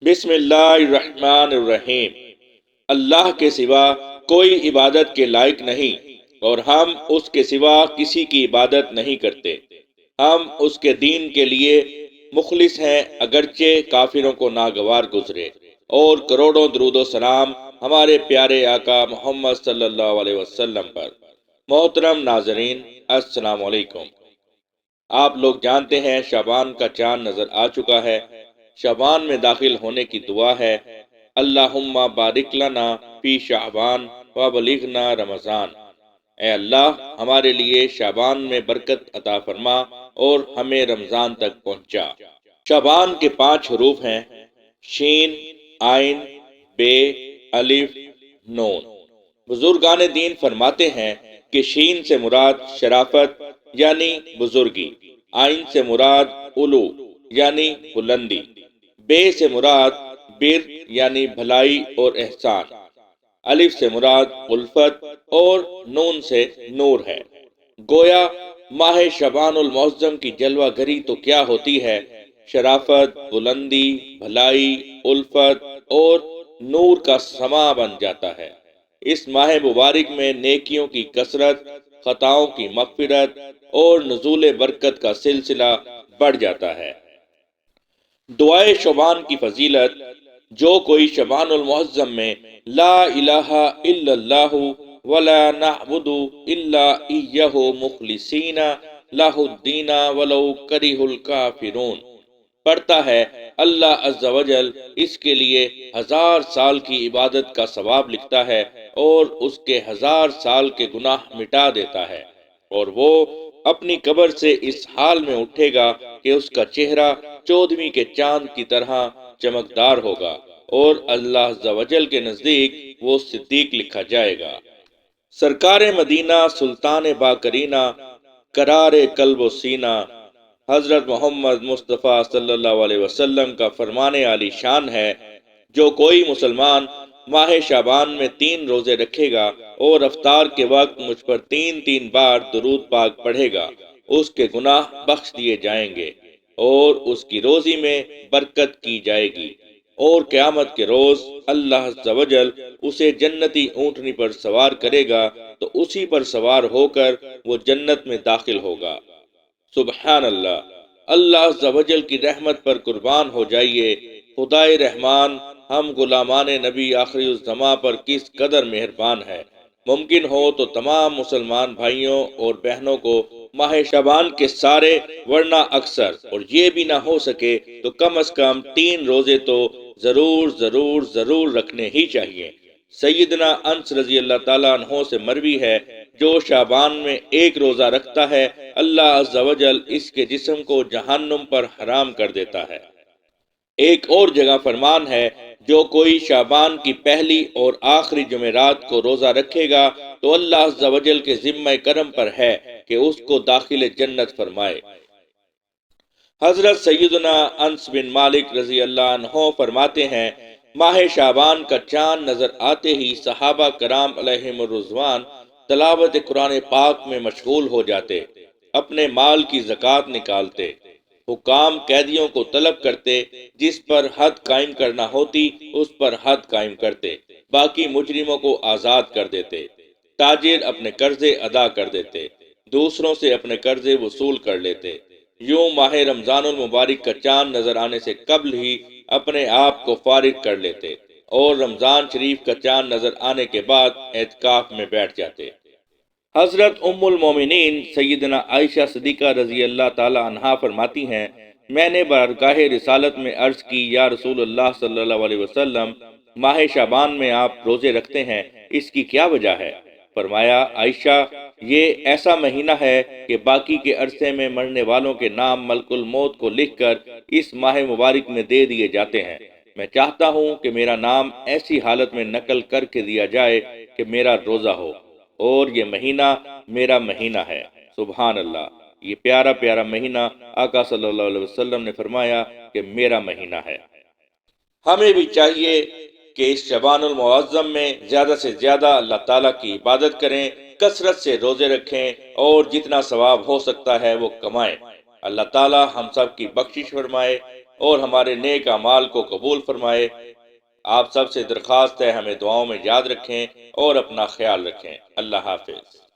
بسم اللہ الرحمن الرحیم۔ اللہ کے سوا کوئی عبادت کے لائق نہیں اور ہم اس کے سوا کسی کی عبادت نہیں کرتے۔ ہم اس کے دین کے لیے مخلص ہیں اگرچہ کافروں کو ناگوار گزرے، اور کروڑوں درود و سلام ہمارے پیارے آقا محمد صلی اللہ علیہ وسلم پر۔ محترم ناظرین، السلام علیکم۔ آپ لوگ جانتے ہیں شعبان کا چاند نظر آ چکا ہے۔ شعبان میں داخل ہونے کی دعا ہے، اللہم بارک لنا فی شعبان وبلغنا رمضان۔ اے اللہ، ہمارے لیے شعبان میں برکت عطا فرما اور ہمیں رمضان تک پہنچا۔ شعبان کے 5 حروف ہیں: شین، عین، بے، الف، نون۔ بزرگان دین فرماتے ہیں کہ شین سے مراد شرافت یعنی بزرگی، عین سے مراد علو یعنی بلندی، بے سے مراد بر یعنی بھلائی اور احسان، الف سے مراد الفت اور نون سے نور ہے۔ گویا ماہ شعبان المعظم کی جلوہ گری تو کیا ہوتی ہے، شرافت، بلندی، بھلائی، الفت اور نور کا سما بن جاتا ہے۔ اس ماہ مبارک میں نیکیوں کی کثرت، خطاؤں کی مغفرت اور نزول برکت کا سلسلہ بڑھ جاتا ہے۔ دعائے شعبان کی فضیلت: جو کوئی شعبان المعظم میں لا الہ الا اللہ ولا نعبد الا ایہ مخلصین لہ الدین ولو کرہ الکافرون پڑھتا ہے، اللہ عز و جل اس کے لیے 1000 سال کی عبادت کا ثواب لکھتا ہے اور اس کے 1000 سال کے گناہ مٹا دیتا ہے، اور وہ اپنی قبر سے اس حال میں اٹھے گا کہ اس کا چہرہ 14ویں کے چاند کی طرح چمکدار ہوگا، اور اللہ عز و جل کے نزدیک وہ صدیق لکھا جائے گا۔ سرکار مدینہ سلطان باکرینہ قرار قلب و سینہ حضرت محمد مصطفیٰ صلی اللہ علیہ وسلم کا فرمان عالی شان ہے، جو کوئی مسلمان ماہ شعبان میں 3 روزے رکھے گا اور افطار کے وقت مجھ پر 3 بار درود پاک پڑھے گا، اس کے گناہ بخش دیے جائیں گے اور اس کی روزی میں برکت کی جائے گی، اور قیامت کے روز اللہ عز و جل اسے جنتی اونٹنی پر سوار کرے گا تو اسی پر سوار ہو کر وہ جنت میں داخل ہوگا۔ سبحان اللہ! اللہ عز و جل کی رحمت پر قربان ہو جائیے، خدائے رحمان ہم غلامان نبی آخری الزماں پر کس قدر مہربان ہے۔ ممکن ہو تو تمام مسلمان بھائیوں اور بہنوں کو ماہ شعبان کے سارے ورنہ اکثر، اور یہ بھی نہ ہو سکے تو کم از کم 3 روزے تو ضرور رکھنے ہی چاہیے۔ سیدنا انس رضی اللہ تعالیٰ عنہ سے مروی ہے، جو شعبان میں 1 روزہ رکھتا ہے، اللہ عز و جل اس کے جسم کو جہنم پر حرام کر دیتا ہے۔ ایک اور جگہ فرمان ہے، جو کوئی شعبان کی پہلی اور آخری جمعرات کو روزہ رکھے گا تو اللہ عز و جل کے ذمہ کرم پر ہے کہ اس کو داخل جنت فرمائے۔ حضرت سیدنا انس بن مالک رضی اللہ عنہ فرماتے ہیں، ماہ شعبان کا چاند نظر آتے ہی صحابہ کرام علیہم الرضوان تلاوت قرآن پاک میں مشغول ہو جاتے، اپنے مال کی زکوٰۃ نکالتے، حکام قیدیوں کو طلب کرتے، جس پر حد قائم کرنا ہوتی اس پر حد قائم کرتے، باقی مجرموں کو آزاد کر دیتے، تاجر اپنے قرضے ادا کر دیتے، دوسروں سے اپنے قرضے وصول کر لیتے۔ یوں ماہ رمضان المبارک کا چاند نظر آنے سے قبل ہی اپنے آپ کو فارغ کر لیتے، اور رمضان شریف کا چاند نظر آنے کے بعد اعتکاف میں بیٹھ جاتے۔ حضرت ام المومنین سیدنا عائشہ صدیقہ رضی اللہ تعالی عنہا فرماتی ہیں، میں نے بارگاہ رسالت میں عرض کی، یا رسول اللہ صلی اللہ علیہ وسلم، ماہ شعبان میں آپ روزے رکھتے ہیں، اس کی کیا وجہ ہے؟ فرمایا، عائشہ، یہ ایسا مہینہ ہے کہ باقی کے عرصے میں مرنے والوں کے نام ملک الموت کو لکھ کر اس ماہ مبارک میں دے دیے جاتے ہیں۔ میں چاہتا ہوں کہ میرا نام ایسی حالت میں نقل کر کے دیا جائے کہ میرا روزہ ہو، اور یہ مہینہ میرا مہینہ ہے۔ سبحان اللہ! یہ پیارا پیارا مہینہ آقا صلی اللہ علیہ وسلم نے فرمایا کہ میرا مہینہ ہے۔ ہمیں بھی چاہیے کہ اس شعبان المعظم میں زیادہ سے زیادہ اللہ تعالیٰ کی عبادت کریں، کثرت سے روزے رکھیں اور جتنا ثواب ہو سکتا ہے وہ کمائیں۔ اللہ تعالیٰ ہم سب کی بخشش فرمائے۔ اور ہمارے نیک اعمال کو قبول فرمائے۔ آپ سب سے درخواست ہے ہمیں دعاؤں میں یاد رکھیں اور اپنا خیال رکھیں۔ اللہ حافظ۔